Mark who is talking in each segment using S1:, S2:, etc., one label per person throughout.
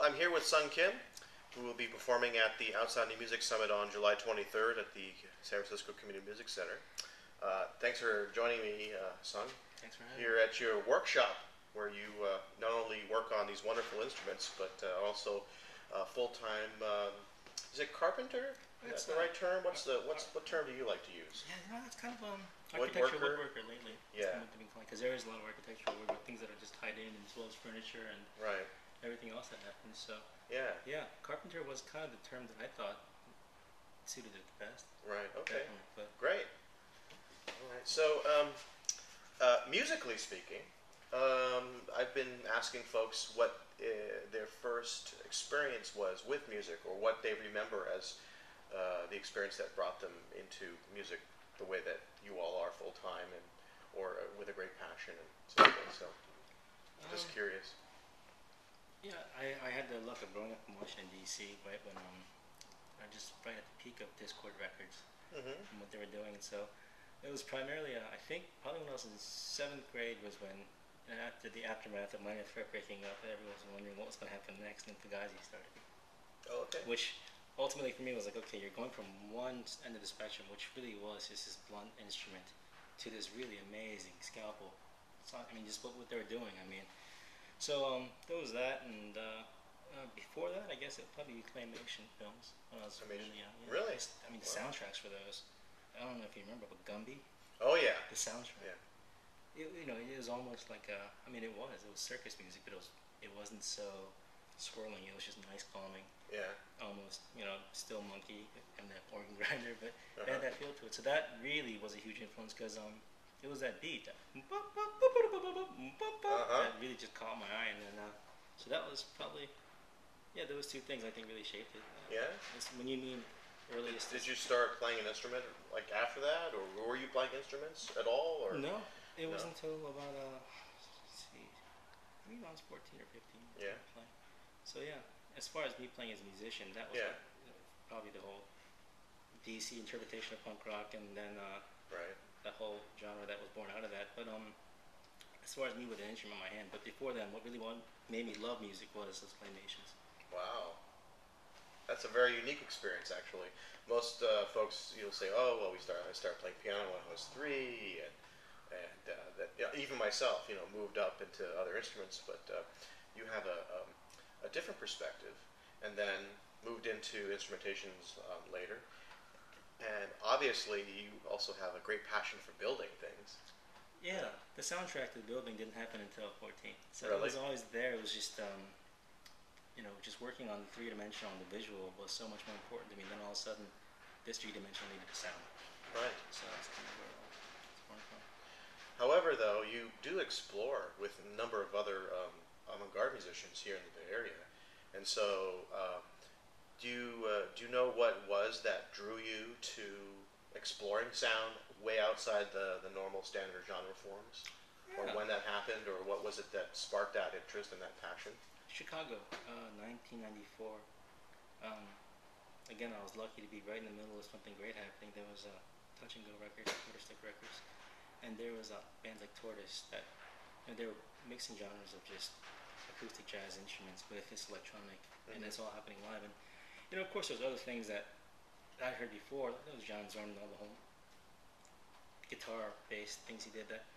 S1: I'm here with Sung Kim, who will be performing at the Outsound New Music Summit on July 23rd at the San Francisco Community Music Center. Thanks for joining me, Sung.
S2: Thanks for having me.
S1: Here at your workshop, where you not only work on these wonderful instruments, but also full-time. Is it carpenter? Is that the right term? What term do you like to use?
S2: Yeah, it's kind of architectural woodworker lately.
S1: Yeah.
S2: Because there is a lot of architectural woodwork, things that are just tied in, as well as furniture and everything else that happens. So yeah, carpenter was kind of the term that I thought suited it the best.
S1: Right. Okay. Great. All right. So, musically speaking, I've been asking folks what their first experience was with music, or what they remember as the experience that brought them into music the way that you all are full time, and or with a great passion and so forth. So, just curious.
S2: Yeah, I had the luck of growing up in Washington D.C. right when right at the peak of Discord Records and what they were doing. And so it was primarily I think probably when I was in 7th grade was when, after the aftermath of Minor Threat breaking up, everyone was wondering what was going to happen next, and Fugazi started.
S1: Oh, okay.
S2: Which ultimately for me was like, okay, you're going from one end of the spectrum, which really was just this blunt instrument, to this really amazing scalpel. So, I mean, just what they were doing. I mean, so there was that, and before that, I guess it would probably be claymation films when I was really young. Yeah.
S1: Really?
S2: I mean, the soundtracks for those. I don't know if you remember, but Gumby.
S1: Oh yeah.
S2: The soundtrack. Yeah. It was almost like I mean, it was circus music, but it wasn't so swirling. It was just nice, calming.
S1: Yeah.
S2: Almost, still monkey and that organ grinder, but it had that feel to it. So that really was a huge influence, because it was that beat that really just caught my eye, and then so that was probably those two things I think really shaped it.
S1: Yeah.
S2: When you mean earliest.
S1: Did you start playing an instrument like after that, or were you playing instruments at all? Or
S2: no, it wasn't until about let's see, maybe I was 14 or 15.
S1: Yeah.
S2: So yeah, as far as me playing as a musician, that was probably the whole DC interpretation of punk rock, and then that whole genre that was born out of that. But as far as me with an instrument in my hand, but before then, what really made me love music was those claymations.
S1: Wow. That's a very unique experience, actually. Most folks, you'll say, "Oh, well, I started playing piano when I was 3, and even myself, moved up into other instruments." But you have a different perspective, and then moved into instrumentations later. And obviously, you also have a great passion for building things.
S2: Yeah, the soundtrack to the building didn't happen until 14. So
S1: really?
S2: It was always there. It was just just working on the 3-dimensional and the visual was so much more important to me. Then all of a sudden, this 3-dimensional needed a sound.
S1: Right.
S2: So that's kind of where it's born from.
S1: However, though, you do explore with a number of other avant-garde musicians here in the Bay Area, and so do you know what was that drew you to exploring sound way outside the normal standard genre forms, or when that happened, or what was it that sparked that interest and that passion?
S2: Chicago, 1994. Again, I was lucky to be right in the middle of something great happening. There was Touch and Go Records, Tortoise Stick Records, and there was bands like Tortoise that they were mixing genres of just acoustic jazz instruments, but if it's electronic, and it's all happening live. And of course, there's other things that I heard before. There was John Zorn and all the whole guitar-based things he did that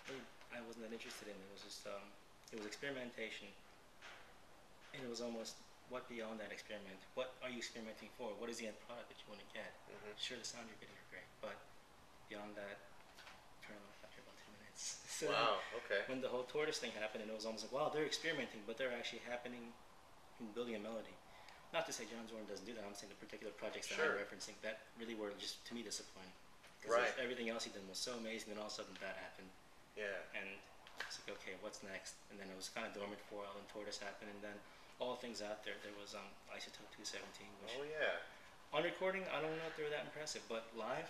S2: really I wasn't that interested in. It was just it was experimentation. And it was almost, what beyond that experiment? What are you experimenting for? What is the end product that you want to get? Sure, the sound you're getting are great, but beyond that, turn it off after about 2 minutes. So
S1: wow, okay.
S2: When the whole Tortoise thing happened, and it was almost like, wow, they're experimenting, but they're actually happening in building a melody. Not to say John Zorn doesn't do that, I'm saying the particular projects that I'm referencing, that really were just, to me, disappointing. Because everything else he did was so amazing, and all of a sudden that happened.
S1: Yeah.
S2: And it's like, okay, what's next? And then it was kind of dormant for a while, and Tortoise happened, and then all things out there. There was Isotope 217. Which on recording, I don't know if they were that impressive, but live,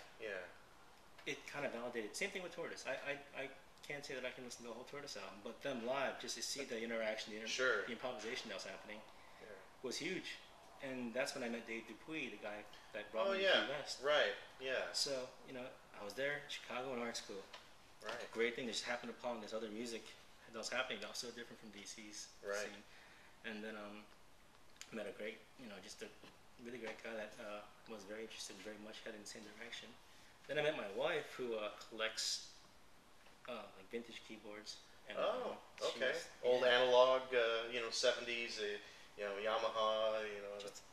S2: it kind of validated. Same thing with Tortoise. I can't say that I can listen to the whole Tortoise album, but them live, just to see the interaction, the improvisation that was happening, was huge. And that's when I met Dave Dupuis, the guy that brought me to Key West.
S1: Right. Yeah.
S2: So I was there, Chicago, in art school.
S1: Right.
S2: Great thing, just happened upon this other music that was happening that was so different from DC's scene. And then met a great, just a really great guy that was very interested, very much headed in the same direction. Then I met my wife, who collects like vintage keyboards. And,
S1: okay. Old analog, 70s, Yamaha,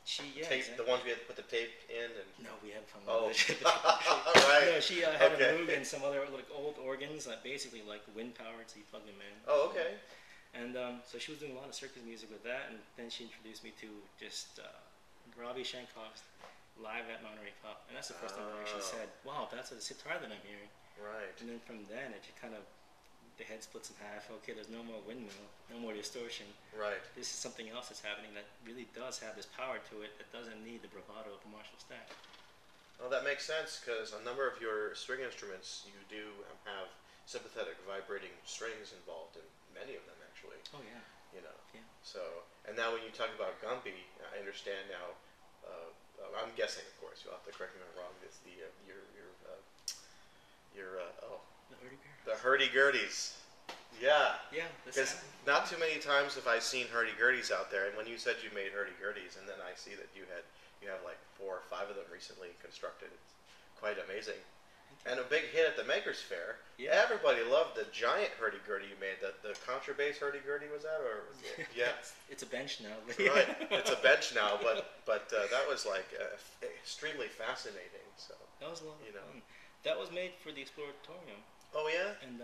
S1: tape,
S2: exactly.
S1: the ones we had to put the tape in. And
S2: no, we haven't found
S1: right.
S2: No, she had a Moog and some other like old organs, basically like wind powered, so you plug them in.
S1: Oh, okay.
S2: And so she was doing a lot of circus music with that, and then she introduced me to just Ravi Shankar's live at Monterey Pop, and that's the first time I actually said, "Wow, that's a sitar that I'm hearing."
S1: Right.
S2: And then from then, it just kind of the head splits in half. Okay, there's no more windmill, no more distortion.
S1: Right.
S2: This is something else that's happening that really does have this power to it that doesn't need the bravado of a Marshall stack.
S1: Well, that makes sense because a number of your string instruments, you do have sympathetic vibrating strings involved in many of them, actually.
S2: Oh yeah.
S1: Yeah. So, and now when you talk about Gumby, I understand now. I'm guessing, of course. You'll have to correct me if I'm wrong. It's the the hurdy-gurdies. Yeah.
S2: Yeah.
S1: Because not too many times have I seen hurdy-gurdies out there. And when you said you made hurdy-gurdies, and then I see that you have like 4 or 5 of them recently constructed, it's quite amazing. And a big hit at the Makers Faire. Yeah. Everybody loved the giant hurdy-gurdy you made. The contrabass hurdy-gurdy, was that? Or yeah.
S2: It's a bench now.
S1: Right. It's a bench now, but that was like extremely fascinating. So
S2: that was a lot of fun. That was made for the Exploratorium.
S1: Oh yeah.
S2: And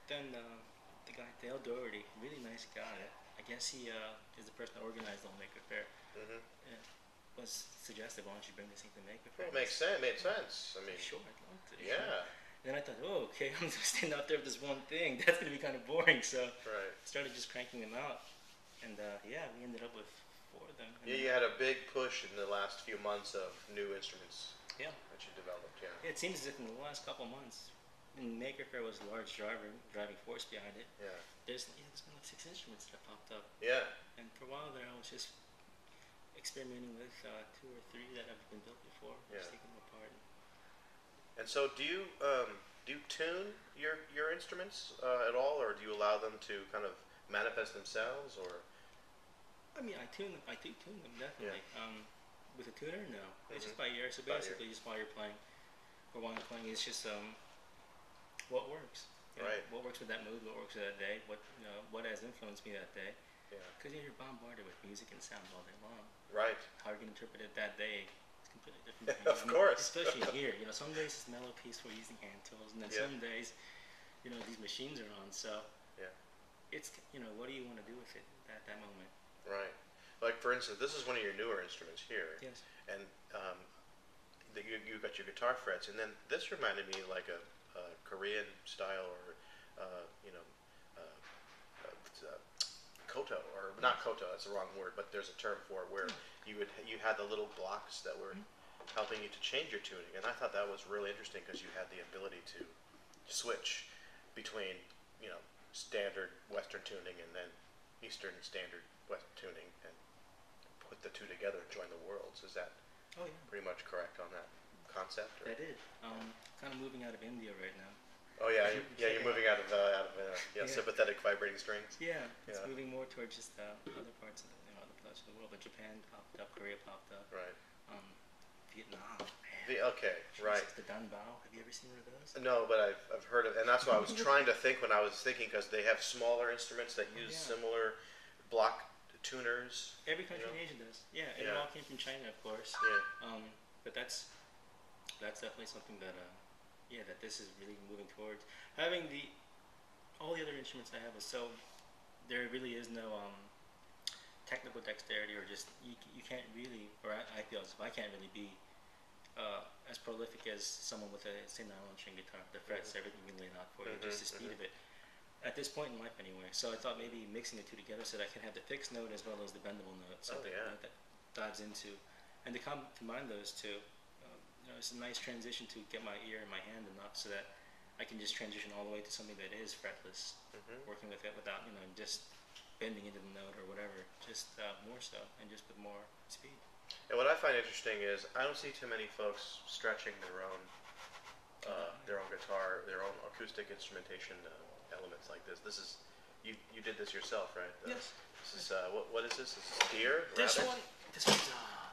S2: then the guy Dale Doherty, really nice guy. I guess he is the person that organized the whole Maker Faire.
S1: Mm-hmm.
S2: Was suggested, why don't you bring this thing to Maker Faire?
S1: Well, it made sense. I mean,
S2: sure, I'd love to.
S1: Yeah.
S2: Sure. Then I thought, okay, I'm just standing out there with this one thing. That's going to be kind of boring. So
S1: right.
S2: Started just cranking them out. And we ended up with 4 of them.
S1: Yeah, you had a big push in the last few months of new instruments that you developed, yeah.
S2: It seems as if in the last couple of months, Maker Faire was a large driving force behind it.
S1: Yeah.
S2: There's been like 6 instruments that have popped up.
S1: Yeah.
S2: And for a while there, I was just experimenting with 2 or 3 that have been built before, just taking them apart.
S1: And so, do you tune your instruments at all, or do you allow them to kind of manifest themselves, or?
S2: I mean, I do tune them definitely.
S1: Yeah.
S2: With a tuner, no. It's just by ear. So basically, just while you're playing, or while I'm playing, it's just what works.
S1: Right.
S2: What works with that mood? What works with that day? What has influenced me that day?
S1: Yeah.
S2: Because you're bombarded with music and sound all day long.
S1: Right.
S2: How you can interpret it that day is completely different.
S1: Of course.
S2: Especially here, some days it's mellow, peaceful, using hand tools, and then some days, these machines are on. So
S1: yeah,
S2: it's what do you want to do with it at that moment?
S1: Right. Like for instance, this is one of your newer instruments here.
S2: Yes.
S1: And you got your guitar frets, and then this reminded me like a Korean style or koto, or not koto, that's the wrong word, but there's a term for it where you had the little blocks that were helping you to change your tuning, and I thought that was really interesting because you had the ability to switch between standard Western tuning and then Eastern standard Western tuning and put the two together and join the worlds. Is that pretty much correct on that concept? Or?
S2: That is. Kind of moving out of India right now.
S1: Oh yeah, you're moving out of sympathetic vibrating strings.
S2: Yeah, it's moving more towards just other parts of other parts of the world. But Japan popped up, Korea popped up.
S1: Right.
S2: Vietnam.
S1: Okay, right.
S2: The Danbao. Have you ever seen one of those?
S1: No, but I've heard of, and that's what I was trying to think when I was thinking, because they have smaller instruments that use similar block tuners.
S2: Every country in Asia does. Yeah, it all came from China, of course.
S1: Yeah.
S2: But that's definitely something that that this is really moving towards. Having all the other instruments I have is so there really is no technical dexterity, or just you can't really, or I feel as if I can't really be as prolific as someone with a say nylon string guitar. The frets, everything you can lay out for you, just the speed of it. At this point in life, anyway. So I thought maybe mixing the two together so that I can have the fixed note as well as the bendable note, so that dives into, and to combine those two. It's a nice transition to get my ear and my hand enough so that I can just transition all the way to something that is fretless, working with it without just bending into the note or whatever, just more so and just with more speed.
S1: And what I find interesting is I don't see too many folks stretching their own guitar, their own acoustic instrumentation elements like this. This is you did this yourself, right?
S2: Yes.
S1: This is what is this? This is deer,
S2: This
S1: rabbit?
S2: one,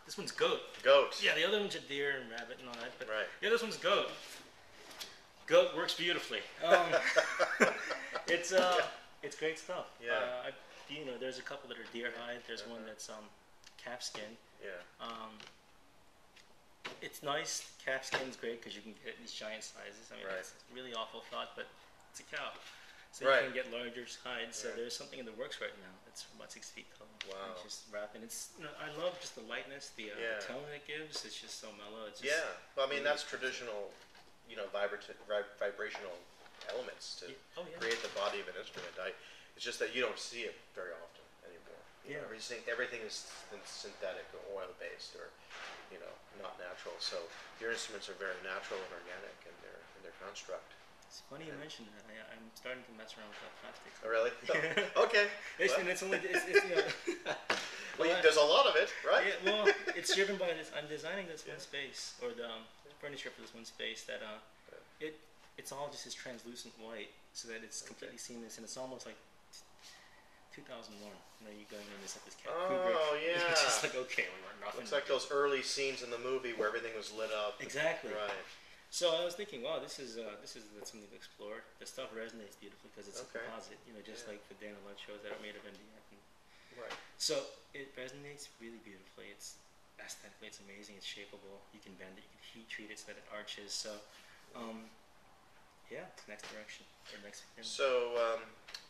S2: this one's goat.
S1: Goat.
S2: Yeah, the other one's a deer and rabbit and all that, but
S1: right.
S2: yeah, this one's goat. Goat works beautifully. It's it's great stuff.
S1: Yeah.
S2: There's a couple that are deer hide. There's one that's calfskin.
S1: Yeah.
S2: It's nice. Calfskin's great because you can get these giant sizes. I mean, it's a really awful thought, but it's a cow. So you can get larger hides. So there's something in the works right now that's about 6 feet tall.
S1: Wow.
S2: It's just wrapping. It's I love just the lightness, the tone it gives. It's just so mellow. It's just
S1: Well, I mean that's traditional, vibrational elements to create the body of an instrument. It's just that you don't see it very often anymore. Everything is synthetic or oil based or not natural. So your instruments are very natural and organic in their construct.
S2: It's funny you mentioned that. I'm starting to mess around with plastics.
S1: Oh, really? Okay.
S2: And it's only
S1: there's a lot of it, right?
S2: Yeah, well, it's driven by this. I'm designing this one space, or the furniture for this one space that it's all just this translucent white, so that it's completely seamless, and it's almost like 2001. You going in this cat.
S1: Oh yeah.
S2: It's just like okay, we were nothing.
S1: It's like those early scenes in the movie where everything was lit up.
S2: Exactly.
S1: Right.
S2: So I was thinking, wow, this is something to explore. The stuff resonates beautifully because it's a composite, just like the Dana Light shows that are made of MDF.
S1: Right.
S2: So it resonates really beautifully. It's aesthetically, it's amazing. It's shapeable. You can bend it. You can heat treat it so that it arches. So, next direction or next.
S1: So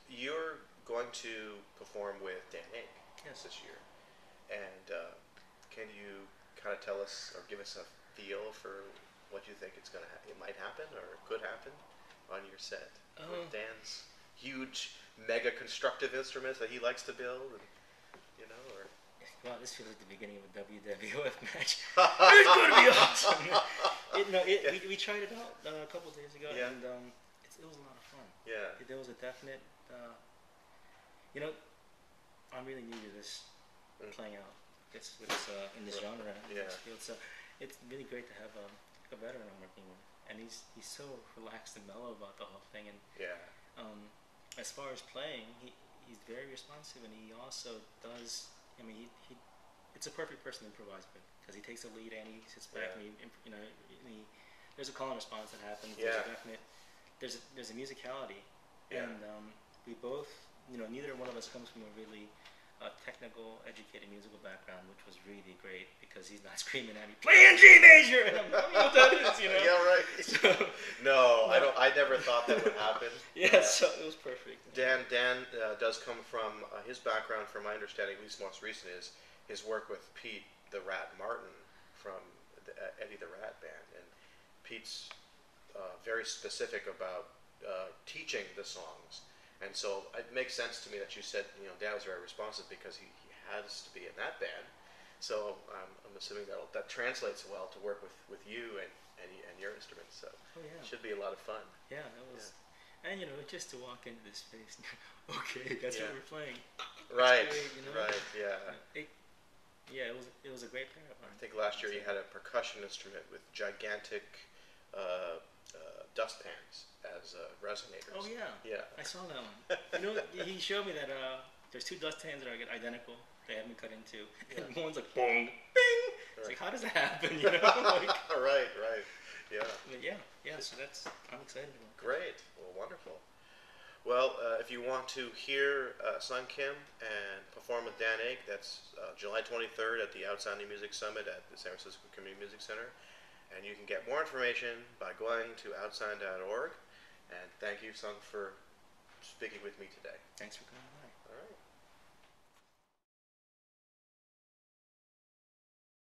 S1: you're going to perform with Dan Ake this year, and can you kind of tell us or give us a feel for what you think it might happen or could happen on your set with Dan's huge, mega constructive instruments that he likes to build, and, or.
S2: Wow, this feels like the beginning of a WWF match. It's going to be awesome. We tried it out a couple of days ago, and it was a lot of fun.
S1: Yeah.
S2: There was a definite, I'm really new to this playing out in this genre.
S1: Yeah.
S2: So it's really great to have a veteran I'm working with, and he's so relaxed and mellow about the whole thing. And as far as playing, he's very responsive, and he also does. I mean, it's a perfect person to improvise with because he takes the lead and he sits back and there's a call and response that happens. There's a musicality, and we both, neither one of us comes from a really technical, educated musical background, which was really great because he's not screaming at me, playing G major, and I'm like, what that is,
S1: Yeah, right. So, no, I never thought that would happen.
S2: So it was perfect.
S1: Dan does come from his background, from my understanding, at least most recent, is his work with Pete the Rat Martin from the Eddie the Rat Band, and Pete's very specific about teaching the songs. And so it makes sense to me that you said, Dan was very responsive because he has to be in that band. So I'm assuming that translates well to work with you and your instruments. So it should be a lot of fun.
S2: Yeah, that was, and just to walk into this space. Okay, that's what we're playing.
S1: Right.
S2: Great,
S1: Right. Yeah.
S2: It was a great pair.
S1: I think last year you had a percussion instrument with gigantic dustpans as resonators.
S2: Oh yeah.
S1: Yeah.
S2: I saw that one. He showed me that there's 2 dustpans that are identical. They haven't been cut into, and one's like boom, bing. It's like, how does that happen?
S1: Right. Yeah.
S2: But so I'm excited about that.
S1: Great. Well, wonderful. Well, if you want to hear Sun Kim and perform with Dan Ake, that's July 23rd at the Outsound New Music Summit at the San Francisco Community Music Center. And you can get more information by going to outsound.org. And thank you, Sung, for speaking with me today.
S2: Thanks for coming by.